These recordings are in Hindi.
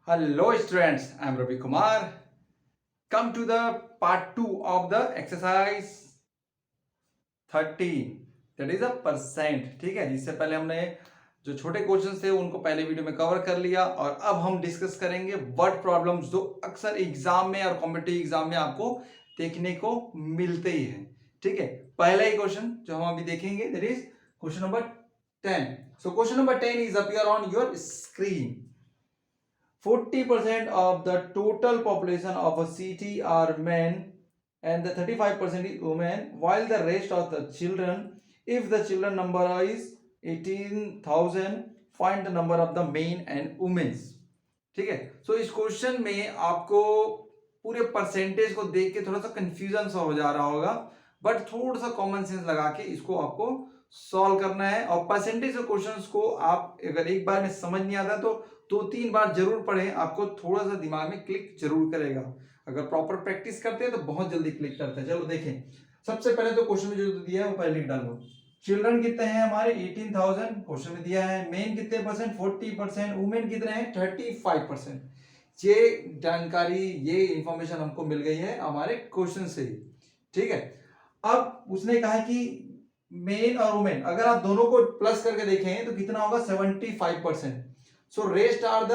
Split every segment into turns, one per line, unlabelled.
Hello students, I am Ravi Kumar. Come to the part 2 of the exercise 13 that is a percent. ठीक है, इससे पहले हमने जो छोटे क्वेश्चन थे उनको पहले वीडियो में कवर कर लिया और अब हम डिस्कस करेंगे वर्ड प्रॉब्लम्स जो अक्सर एग्जाम में और कॉम्पिटिटिव एग्जाम में आपको देखने को मिलते ही हैं। ठीक है, पहला ही क्वेश्चन जो हम अभी देखेंगे that is question number 10. So question number 10 is appear on your screen. 40% of the total population of a city are men and the 35% is women, while the rest of the children, if the children number is 18,000, find the number of the men and women. ठीक है, सो इस क्वेश्चन में आपको पूरे परसेंटेज को देख के थोड़ा सा कंफ्यूजन सा हो जा रहा होगा, बट थोड़ा सा कॉमन सेंस लगा के इसको आपको सॉल्व करना है। और परसेंटेज के क्वेश्चंस को आप अगर एक बार में समझ नहीं आता तो 2-3 बार जरूर पढ़ें, आपको थोड़ा सा दिमाग में क्लिक जरूर करेगा। अगर प्रॉपर प्रैक्टिस करते हैं तो बहुत जल्दी क्लिक करते हैं। चलो देखें, सबसे पहले तो क्वेश्चन में जो दिया है वो पहले लिख डालो। चिल्ड्रन कितने हैं हमारे 18,000 क्वेश्चन में दिया है। मेन कितने परसेंट 40%, वुमेन कितने हैं 35%। ये जानकारी, ये इंफॉर्मेशन हमको मिल गई है हमारे क्वेश्चन से ही। ठीक है, अब उसने कहा कि मेन और वुमेन अगर आप दोनों को प्लस करके देखें तो कितना होगा 75%। So rest are the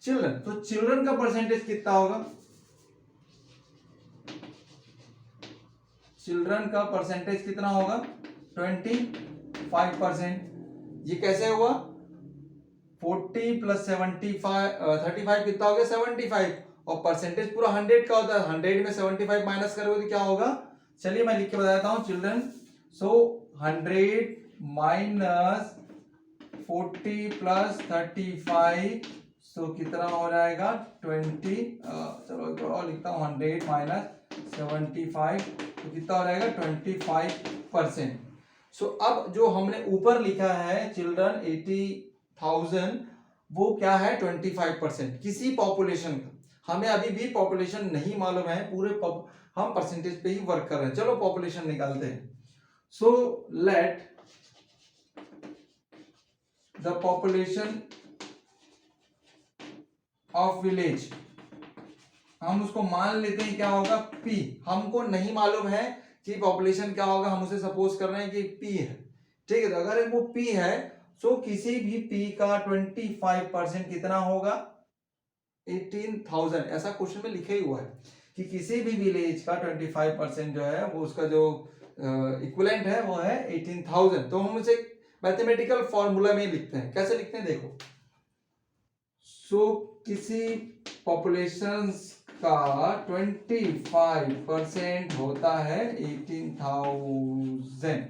children, तो चिल्ड्रन का परसेंटेज कितना होगा? चिल्ड्रन का परसेंटेज कितना होगा 25%। ये कैसे हुआ? 40 प्लस 75 35 कितना हो गया 75, और परसेंटेज पूरा 100 का होता है। 100 में 75 माइनस करोगे तो क्या होगा? चलिए मैं लिख के बता देता हूं चिल्ड्रन। सो 100 माइनस 40 प्लस 35, सो कितना हो जाएगा 20। चलो और लिखता हूं 100 माइनस 75, तो कितना हो जाएगा 25%। सो अब जो हमने ऊपर लिखा है चिल्ड्रन 80,000, वो क्या है 25%। किसी पॉपुलेशन का, हमें अभी भी पॉपुलेशन नहीं मालूम है, पूरे हम परसेंटेज पे ही वर्क कर रहे हैं। चलो पॉपुलेशन निकालते हैं। So let the population of village, हम उसको मान लेते हैं क्या होगा P। हमको नहीं मालूम है कि पॉपुलेशन क्या होगा, हम उसे सपोज कर रहे हैं कि P है। ठीक है, तो अगर वो P है तो किसी भी P का 25% कितना होगा 18,000। ऐसा क्वेश्चन में लिखा ही हुआ है कि किसी भी विलेज का 25% जो है वो उसका जो इक्विवेलेंट है वो है 18,000। तो हम उसे मैथमेटिकल फॉर्मूला में लिखते हैं। कैसे लिखते हैं देखो। सो किसी पॉपुलेशन का 25% होता है 18,000।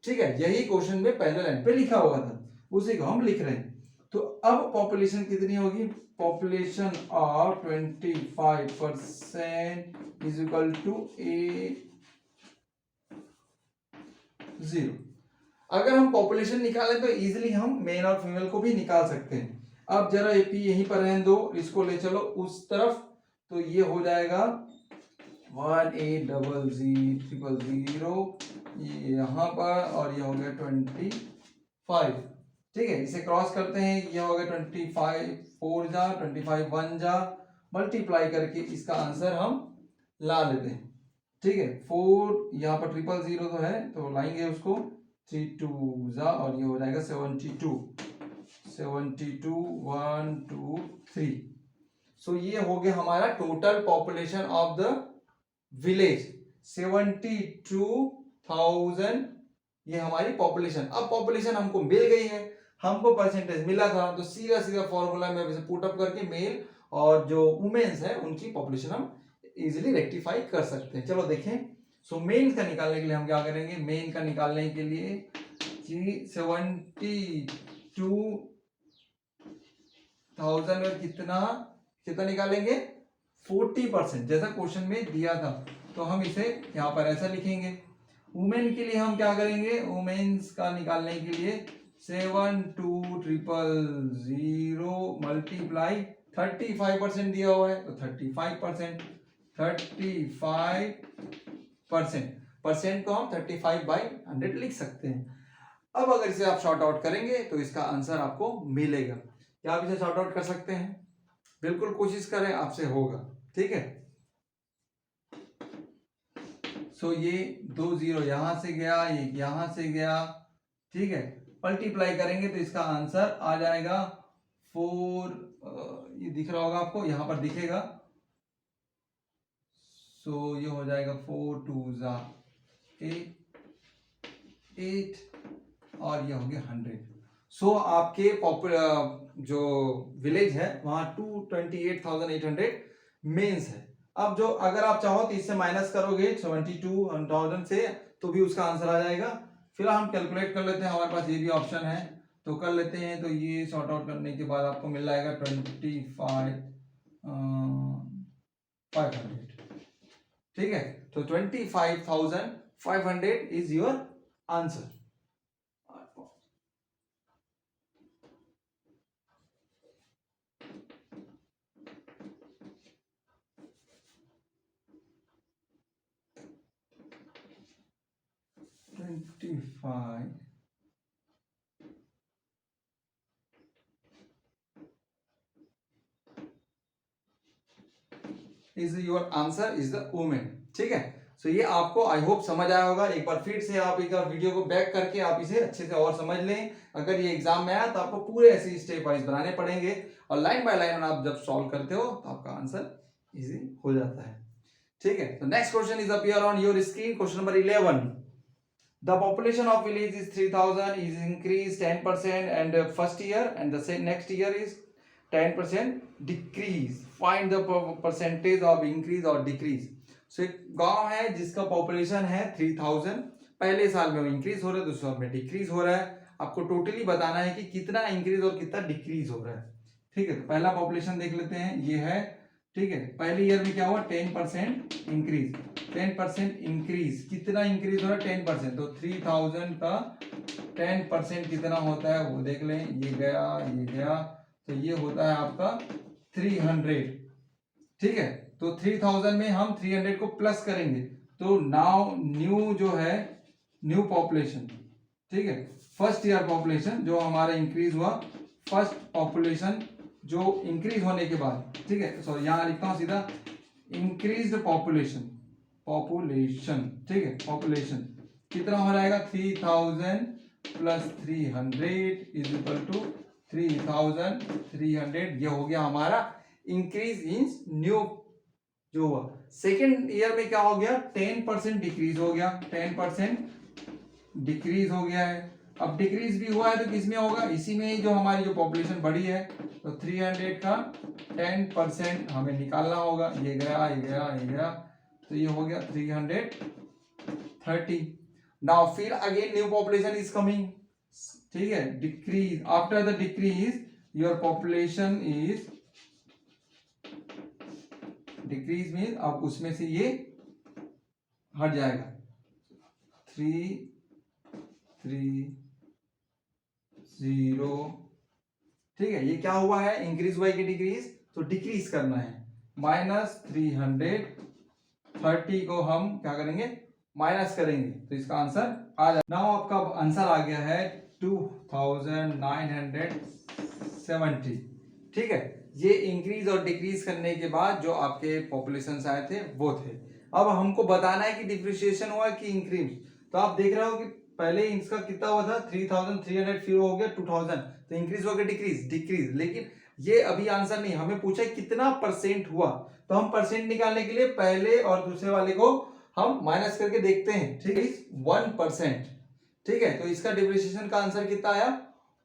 ठीक है, यही क्वेश्चन में पहले लाइन पे लिखा हुआ था, उसी को हम लिख रहे हैं। तो अब पॉपुलेशन कितनी होगी? Population of 25% is equal to A0। अगर हम पॉपुलेशन निकालें तो इजीली हम मेल और फीमेल को भी निकाल सकते हैं। अब जरा ये P यहीं पर रहने दो, इसको ले चलो उस तरफ, तो ये हो जाएगा 1,800,000 ये यहाँ पर, और ये हो गया 25। ठीक है, इसे क्रॉस करते हैं, ये हो गया 25 4 जा 25 1 जा, मल्टीप्लाई करके इसका आंसर हम ला लेते हैं। ठीक है, 4 यहाँ पर 000 तो है तो लाएंगे उसको, 3 2 जा, और ये हो जाएगा 72 1 2 3। सो ये हो गया हमारा total population of the village 72,000। ये हमारी पॉपुलेशन। अब पॉपुलेशन हमको मिल गई है, हमको परसेंटेज मिला था, तो सीधा सीधा फॉर्मूला में इसे पुट अप करके मेल और जो वुमेन्स है उनकी पॉपुलेशन हम इजीली रेक्टिफाई कर सकते हैं। चलो देखें। सो मेन का निकालने के लिए हम क्या करेंगे? मेन का निकालने के लिए 72,000 में कितना कितना निकालेंगे 40%, जैसा क्वेश्चन में दिया था। तो हम इसे यहाँ पर ऐसा लिखेंगे। वुमेन के लिए हम क्या करेंगे? वुमेन्स का निकालने के लिए 72,000 मल्टीप्लाई 35% दिया हुआ है तो 35%। 35% परसेंट को हम 35/100 लिख सकते हैं। अब अगर इसे आप शॉर्ट आउट करेंगे तो इसका आंसर आपको मिलेगा। क्या आप इसे शॉर्ट आउट कर सकते हैं? बिल्कुल कोशिश करें, आपसे होगा। ठीक है, सो ये 2 जीरो यहां से गया, ये यहां से गया। ठीक है, मल्टीप्लाई करेंगे तो इसका आंसर आ जाएगा 4, ये दिख रहा होगा आपको, यहां पर दिखेगा। सो ये हो जाएगा 4 2 जा 8 और ये हो गया 100। सो आपके जो विलेज है वहां 228,800 मेंस है। अब जो अगर आप चाहो तो इससे माइनस करोगे 72,000 से, तो भी उसका आंसर आ जाएगा। फिर हम कैलकुलेट कर लेते हैं, हमारे पास ये भी ऑप्शन है तो कर लेते हैं। तो ये सॉर्ट आउट करने के बाद आपको मिल जाएगा 25,500। ठीक है, तो 25,500 is your answer. Is your answer is the women. ठीक है, सो ये आपको आई होप समझ आया होगा। एक बार फिर से आप एक बार वीडियो को बैक करके आप इसे अच्छे से और समझ लें। अगर ये एग्जाम में आया तो आपको पूरे ऐसे स्टेप वाइज बनाने पड़ेंगे और लाइन बाय लाइन आप जब सॉल्व करते हो तो आपका आंसर इजी हो जाता है। ठीक है, तो next question is appear on your screen, question number 11। The population of village is 3,000 is increased 10% and first year and the next year is 10% decrease. Find the percentage of increase or decrease. So एक गांव है जिसका पॉपुलेशन है 3,000, पहले साल में वो इंक्रीज हो रहा है, दूसरे साल में डिक्रीज हो रहा है। आपको टोटली बताना है कि कितना इंक्रीज और कितना डिक्रीज हो रहा है। ठीक है, तो पहला पॉपुलेशन देख लेते हैं, ये है। ठीक है, पहले ईयर में क्या हुआ 10% इंक्रीज। 10% इंक्रीज, कितना इंक्रीज हो रहा है 10%, तो 3,000 का 10% कितना होता है वो देख लें। ये गया, ये गया, तो ये होता है आपका 300। ठीक है, तो 3,000 में हम 300 को प्लस करेंगे तो नाउ न्यू जो है न्यू पॉपुलेशन। ठीक है, फर्स्ट ईयर पॉपुलेशन जो हमारा इंक्रीज हुआ, फर्स्ट पॉपुलेशन जो इंक्रीज होने के बाद। ठीक है, सॉरी यहां लिखता हूं सीधा, इंक्रीज्ड पॉपुलेशन। ठीक है, पॉपुलेशन कितना हो जाएगा 3,000 प्लस 300 इज इक्वल टू 3,300। ये हो गया हमारा इंक्रीज इन न्यू जो हुआ। सेकेंड ईयर में क्या हो गया 10% डिक्रीज हो गया, 10% डिक्रीज हो गया है। अब डिक्रीज भी हुआ है तो किसमें होगा, इसी में ही जो हमारी जो पॉपुलेशन बढ़ी है। तो 300 का 10% हमें निकालना होगा। ये गया, ये गया, ये गया, तो ये हो गया 330। नाउ फिर again new population is coming. ठीक है, decrease, after the decrease your population is decrease mean अब उसमें से ये हट जाएगा 330। ठीक है, ये क्या हुआ है इंक्रीज हुआ है कि डिक्रीज, तो डिक्रीज करना है। -330 को हम क्या करेंगे माइनस करेंगे तो इसका आंसर आ जाए। नाउ आपका आंसर आ गया है 2,970। ठीक है, ये इंक्रीज और डिक्रीज करने के बाद जो आपके पॉपुलेशन आए थे वो थे। अब हमको बताना है कि डिप्रिसिएशन हुआ कि इंक्रीज। तो आप देख रहे हो कि पहले इसका कितना हुआ था 3,300, फिर हो गया 2,000, तो इंक्रीज हो गया डिक्रीज, डिक्रीज। लेकिन ये अभी आंसर नहीं, हमें पूछा है कितना परसेंट हुआ। तो हम परसेंट निकालने के लिए पहले और दूसरे वाले को हम माइनस करके देखते हैं। ठीक है, 1%। ठीक है, तो इसका डिप्रिसिएशन का आंसर कितना आया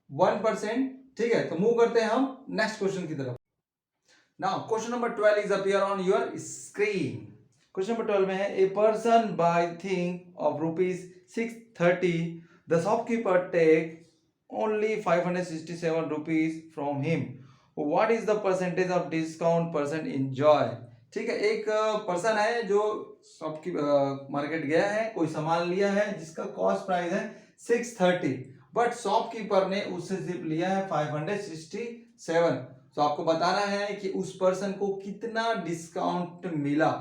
1%। ठीक है, तो मूव करते हैं हम नेक्स्ट क्वेश्चन की तरफ। Now question number 12 is appear on your screen. Question number 12 में है a person buy thing of ₹630, the shopkeeper take only 567 rupees from him. What is the percentage of discount person enjoy? ठीक है, एक पर्सन है जो शॉपकी मार्केट गया है, कोई सामान लिया है जिसका कॉस्ट प्राइस है 630, बट शॉपकीपर ने उससे सिर्फ लिया है 567। तो आपको बताना है कि उस पर्सन को कितना डिस्काउंट मिला।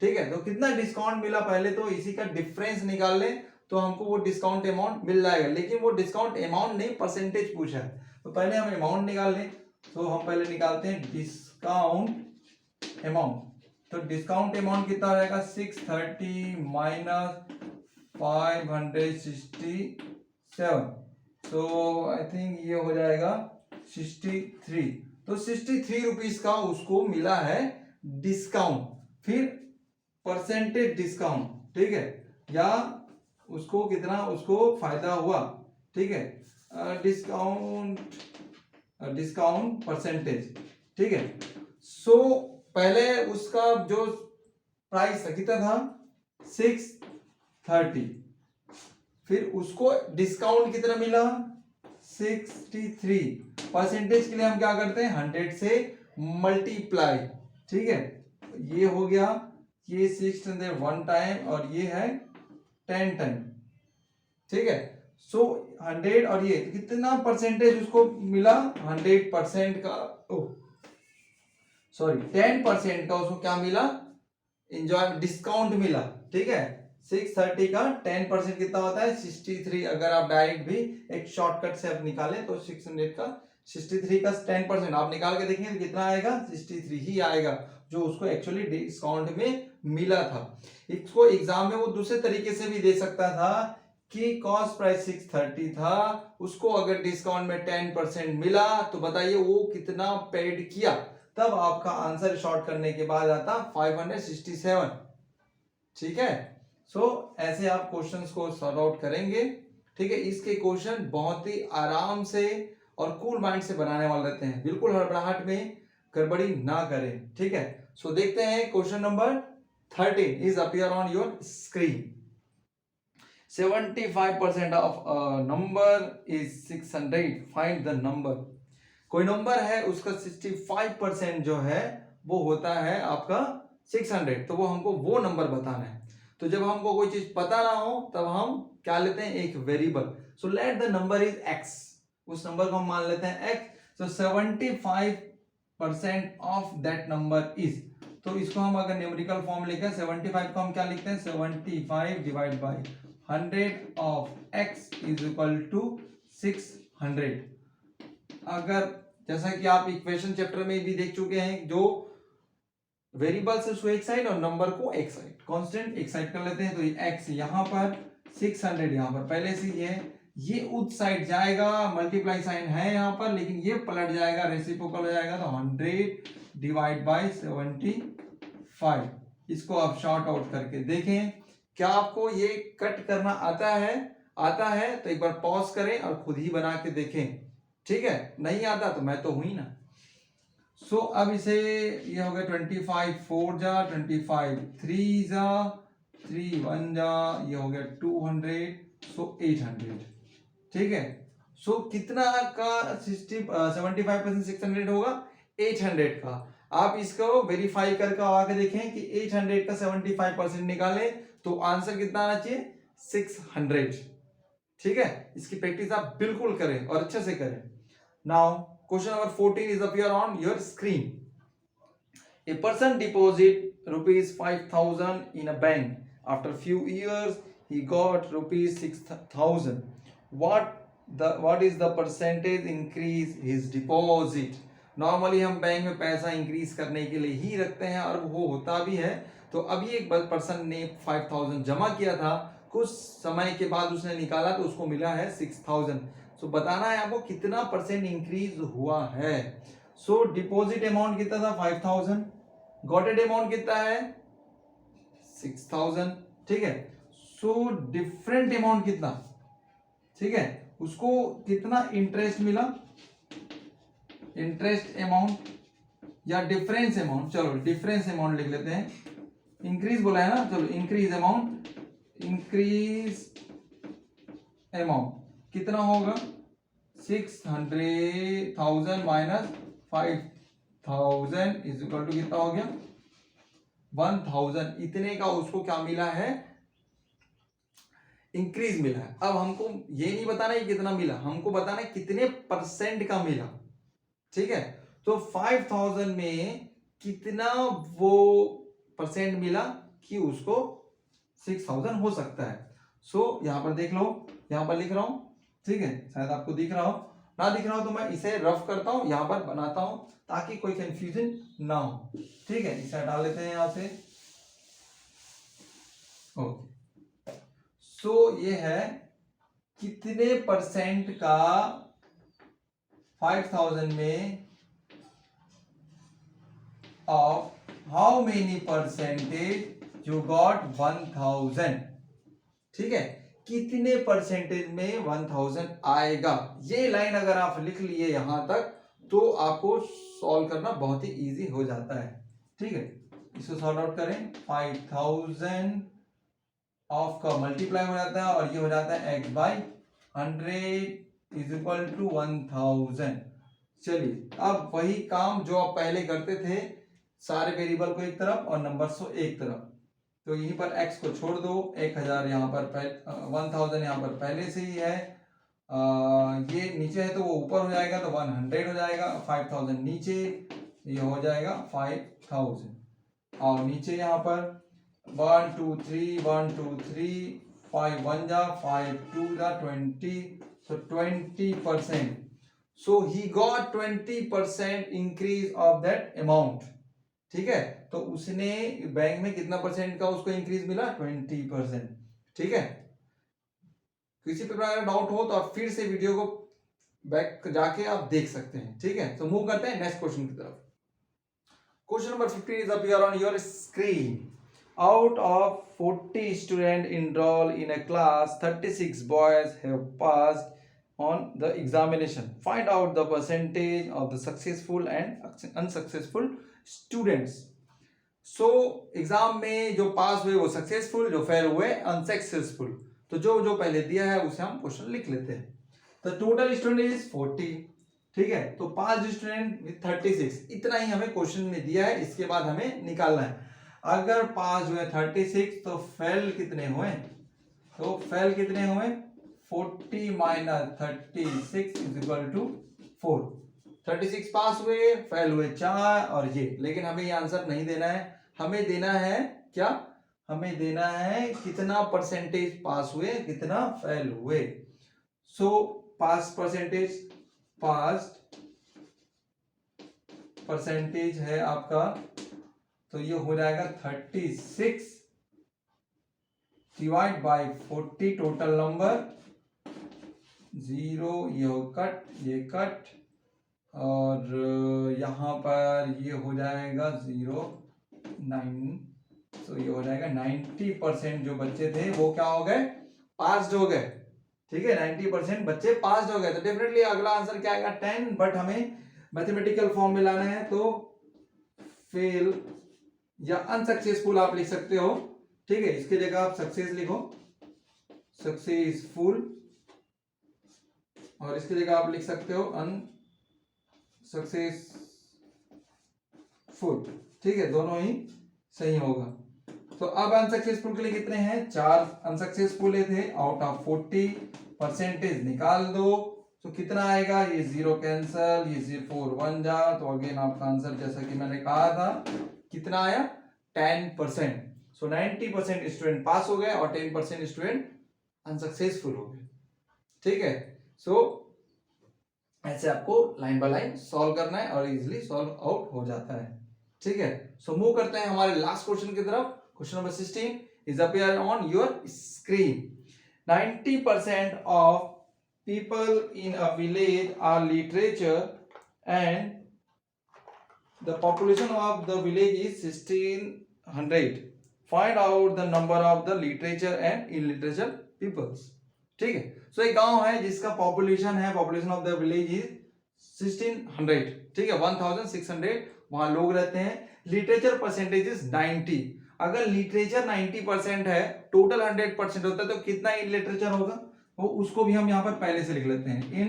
ठीक है, तो कितना डिस्काउंट मिला पहले तो इसी का डिफरेंस निकाल लें तो हमको वो डिस्काउंट अमाउंट मिल जाएगा। लेकिन वो डिस्काउंट अमाउंट नहीं परसेंटेज पूछा है, तो पहले हम अमाउंट निकाल लें। तो हम पहले निकालते हैं डिस्काउंट डिस्काउंट अमाउंट, तो डिस्काउंट अमाउंट कितना हो जाएगा 630 माइनस 567, तो आई थिंक ये हो जाएगा 63, तो 63 रुपीज का उसको मिला है डिस्काउंट। फिर परसेंटेज डिस्काउंट, ठीक है, या उसको कितना उसको फायदा हुआ, ठीक है, डिस्काउंट परसेंटेज, ठीक है। सो पहले उसका जो प्राइस था कितना था 630, फिर उसको डिस्काउंट कितना मिला 63, परसेंटेज के लिए हम क्या करते हैं 100 से मल्टीप्लाई, ठीक है, ये हो गया, ये 600 वन टाइम और ये है 10 टाइम, ठीक है। सो 100 और ये कितना परसेंटेज उसको मिला 100% का, सॉरी 10% का उसको क्या मिला एंजॉय डिस्काउंट मिला, ठीक है। 630 का 10% कितना होता है 63, अगर आप डायरेक्ट भी एक शॉर्टकट से आप निकालें तो 600 का 63 का 10% आप निकाल के देखेंगे तो कितना आएगा 63 ही आएगा, जो उसको एक्चुअली डिस्काउंट में मिला था। इसको एग्जाम में वो दूसरे तरीके से भी दे सकता था कि कॉस्ट प्राइस 630 था, उसको अगर डिस्काउंट में 10% मिला तो बताइए वो कितना पेड किया, तब आपका आंसर शॉर्ट करने के बाद आता 567, ठीक है। सो ऐसे आप क्वेश्चंस को सॉल्व आउट करेंगे, ठीक है। इसके क्वेश्चन बहुत ही आराम से और कूल माइंड से बनाने वाले रहते हैं, बिल्कुल हड़बड़ाहट में गड़बड़ी ना करें, ठीक है। सो देखते हैं question number 13 is appear on your screen. 75% of number is 600, find the number. कोई नंबर है उसका 65% जो है वो होता है आपका 600, तो वो हमको वो नंबर बताना है। तो जब हमको कोई चीज पता ना हो तब हम क्या लेते हैं एक variable, so let the number is x, उस नंबर को हम मान लेते हैं x, so 75% of that number is, तो इसको हम अगर न्यूमेरिकल फॉर्म लिखें 75 को हम क्या लिखते हैं 75 divide by 100 of x is equal to 600। अगर जैसा कि आप इक्वेशन चैप्टर में भी देख चुके हैं, जो वेरिएबल से उसको एक साइड और नंबर को एक साइड, कांस्टेंट एक साइड कर लेते हैं, तो ये x यहां पर 600 यहां पर पहले से ये उस साइड जाएगा, मल्टीप्लाई साइन है यहां पर, लेकिन ये पलट जाएगा, रेसिप्रोकल हो जाएगा, तो 100 डिवाइड बाय 75। इसको आप शॉर्ट आउट करके देखें, क्या आपको ये कट करना आता है तो एक बार पॉज करें और खुद ही बना के देखें, ठीक है। नहीं आता तो मैं तो हुई ना। सो अब इसे ये हो गया 25 4 जा 25 3 जा 3 1 जा, ये हो गया 200, सो 800, ठीक है। सो कितना का 75% 600 होगा 800 का। आप इसको वेरीफाई करके आके देखें कि 800 का 75% निकालें तो आंसर कितना आना चाहिए 600, ठीक है। इसकी प्रैक्टिस आप बिल्कुल करें और अच्छे से करें। Now question number 14 is appear on your screen. A person deposit rupees 5,000 in a bank. After few years, he got rupees 6,000. What is the percentage increase his deposit? Normally हम बैंक में पैसा इंक्रीज करने के लिए ही रखते हैं और वो होता भी है। तो अभी एक पर्सन ने 5,000 जमा किया था, कुछ समय के बाद उसने निकाला तो उसको मिला है 6,000। सो बताना है आपको कितना परसेंट इंक्रीज हुआ है। सो डिपॉजिट अमाउंट कितना था 5,000, गॉटेड अमाउंट कितना है 6,000, ठीक है। सो डिफरेंट अमाउंट कितना, ठीक है, उसको कितना इंटरेस्ट मिला, इंटरेस्ट अमाउंट या डिफरेंस अमाउंट, चलो डिफरेंस अमाउंट लिख लेते हैं, इंक्रीज बोला है ना, चलो इंक्रीज अमाउंट, इंक्रीज अमाउंट कितना होगा 600,000 माइनस 5,000 इज इक्वल टू कितना हो गया 1,000। इतने का उसको क्या मिला है इंक्रीज मिला है। अब हमको ये नहीं बताना है कितना मिला, हमको बताना है कितने परसेंट का मिला, ठीक है। तो 5,000 में कितना वो परसेंट मिला कि उसको 6,000 हो सकता है। सो यहां पर देख लो, यहां पर लिख रहा हूं, ठीक है, शायद आपको दिख रहा हो ना दिख रहा हो तो मैं इसे रफ करता हूं, यहां पर बनाता हूं ताकि कोई कंफ्यूजन ना हो। ठीक है, इसे हटा लेते हैं यहां से। ओके, सो ये है कितने परसेंट का 5000 में of how many percentage you got 1000। ठीक है, कितने परसेंटेज में 1000 आएगा। ये लाइन अगर आप लिख लिए यहां तक तो आपको सॉल्व करना बहुत ही इजी हो जाता है। ठीक है, इसको सॉल्व आउट करें। 5000 ऑफ का मल्टीप्लाई हो जाता है और ये हो जाता है x by 100 is equal to 1000। चलिए, अब वही काम जो आप पहले करते थे, सारे वेरिएबल को एक तरफ और नंबर्स को एक तरफ, तो यहीं पर x को छोड़ दो। 1000 यहाँ पर 1000 यहाँ पर पहले से ही है, ये नीचे है तो वो ऊपर हो जाएगा तो 100 हो जाएगा। 5000 नीचे, ये हो जाएगा 5000 और नीचे यहाँ पर 1 2 3 1 2 3 5 1 जा 5 2 जा 20, so 20%. So he got 20% increase of that amount. ठीक है, तो उसने बैंक में कितना परसेंट का उसको इंक्रीज मिला? 20%। ठीक है, किसी प्रकार का डाउट हो तो आप फिर से वीडियो को बैक जाके आप देख सकते हैं। ठीक है, तो मूव करते हैं नेक्स्ट क्वेश्चन की तरफ। Question number 15 is appear on your screen. Out of 40 students enrolled in a class, 36 boys have passed on the examination. Find out the percentage of the successful and unsuccessful students. So exam में जो पास हुए वो सक्सेसफुल, जो फेल हुए अनसक्सेसफुल। तो जो जो पहले दिया है उसे हम क्वेश्चन लिख लेते हैं। तो टोटल स्टूडेंट इज 40। ठीक है, तो पास स्टूडेंट विथ 36, इतना ही हमें क्वेश्चन में दिया है। इसके बाद हमें निकालना है। अगर पास हुए 36 तो फेल कितने हुए? तो फेल कितने हुए? 40 माइनस 36 इज इक्वल टू 4। 36 पास हुए, फेल हुए 4 और ये। लेकिन हमें ये आंसर नहीं देना है, हमें देना है क्या? हमें देना है कितना परसेंटेज पास हुए, कितना फेल हुए। सो पास परसेंटेज, पास परसेंटेज है आपका, तो ये हो जाएगा 36 डिवाइड बाय 40 टोटल नंबर 0, ये कट, ये कट और यहाँ पर ये हो जाएगा 0 9, तो ये हो जाएगा 90% जो बच्चे थे वो क्या हो गए? पास्ड हो गए। ठीक है, 90% बच्चे पास्ड हो गए। तो डेफिनेटली अगला आंसर क्या आएगा? 10। बट हमें मैथमेटिकल फॉर्म में लाना है तो फेल या अनसक्सेसफुल आप लिख सकते हो। ठीक है, इसके जगह आप सक्सेस लिखो, सक्सेसफुल, और इसकी जगह आप लिख सकते हो अनसक्सेसफुल। ठीक है, दोनों ही सही होगा। तो अब अनसक्सेसफुल के लिए कितने हैं? 4 अनसक्सेसफुल थे आउट ऑफ 40। परसेंटेज निकाल दो तो कितना आएगा? ये 0 कैंसल, ये 4 1 जा, तो अगेन आपका आंसर जैसा कि मैंने कहा था कितना आया? 10%। सो 90% स्टूडेंट पास हो गए और 10% स्टूडेंट अनसक्सेसफुल हो गए। ठीक है, सो ऐसे आपको लाइन बाय लाइन सॉल्व करना है और इजीली सॉल्व आउट हो जाता है। ठीक है, सो मूव करते हैं हमारे लास्ट क्वेश्चन की तरफ। Question number 16 is appear on your screen. 90% of people in a village are literature and the population of the village is 1600. Find out the number of the literature and illiterature peoples. ठीक है, सो एक गांव है जिसका पॉपुलेशन है, population of the village is 1600। ठीक है, 1600 वहां लोग रहते हैं। Literature percentage is 90। अगर लिटरेचर 90% है, टोटल 100% होता है, तो कितना इन लिटरेचर होगा वो उसको भी हम यहाँ पर पहले से लिख लेते हैं। इन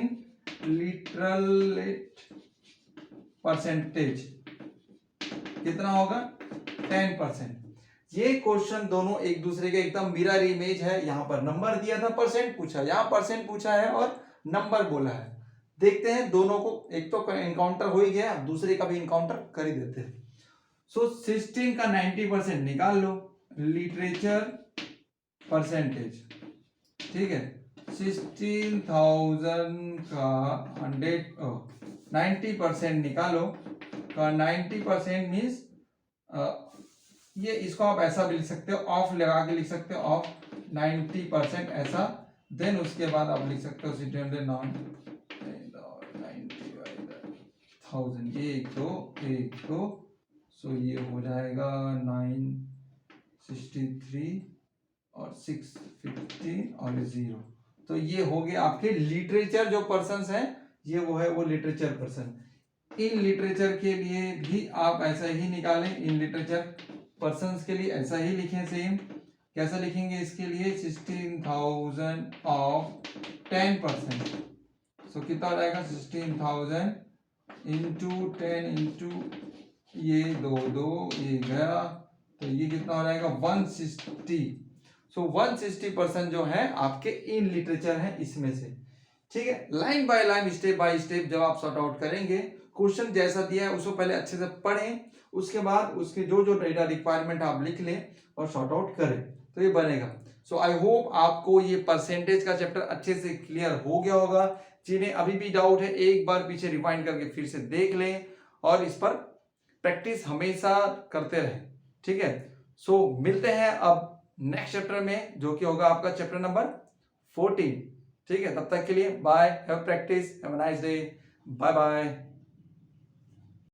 लिटरेट परसेंटेज कितना होगा? 10%। ये क्वेश्चन दोनों एक दूसरे के एकदम मिरर इमेज है। यहाँ पर नंबर दिया था, परसेंट पूछा, यहाँ परसेंट पूछा है और नंबर बोला है। देखते हैं दोनों को, एक तो इनकाउंटर हो ही गया, दूसरे का भी इनकाउंटर कर ही देते हैं। सो 16 का 90% निकाल लो, लिटरेचर परसेंटेज। ठीक है, 16,000 का 90% निकालो का 90% मीन्स ये इसको आप ऐसा भी लिख सकते हो, ऑफ लगा के लिख सकते हो, ऑफ 90% ऐसा। देन उसके बाद आप लिख सकते हो 90/1000, ये एक दो, सो ये हो जाएगा 963 और 615 और 0। तो ये हो गए आपके लिटरेचर जो पर्सन्स हैं, ये वो है वो लिटरेचर पर्सन। इन लिटरेचर के लिए भी आप ऐसा ही निकालें, इन लिटरेचर पर्सन्स के लिए ऐसा ही लिखें सेम। कैसा लिखेंगे इसके लिए 16,000 ऑफ 10%, सो कितना हो जाएगा 16,000 इंटू 10 इंटू ये दो ये गया, तो ये कितना हो जाएगा 160। सो 160% जो है आपके इन लिटरेचर है इसमें से। ठीक है, line by line step by step जब आप सॉर्ट आउट करेंगे, क्वेश्चन जैसा दिया है उसको पहले अच्छे से पढ़ें, उसके बाद उसके जो जो डेटा रिक्वायरमेंट आप लिख लें और सॉर्ट आउट करें, तो ये बनेगा। सो आई होप आपको ये परसेंटेज का चैप्टर अच्छे से क्लियर हो गया होगा। जिन्हें अभी भी डाउट है एक बार पीछे रिवाइंड करके फिर से देख लें और इस पर प्रैक्टिस हमेशा करते रहें। ठीक है, सो मिलते हैं अब नेक्स्ट चैप्टर में, जो कि होगा आपका चैप्टर नंबर 14। ठीक है, तब तक के लिए bye, have practice, have a nice day, bye bye.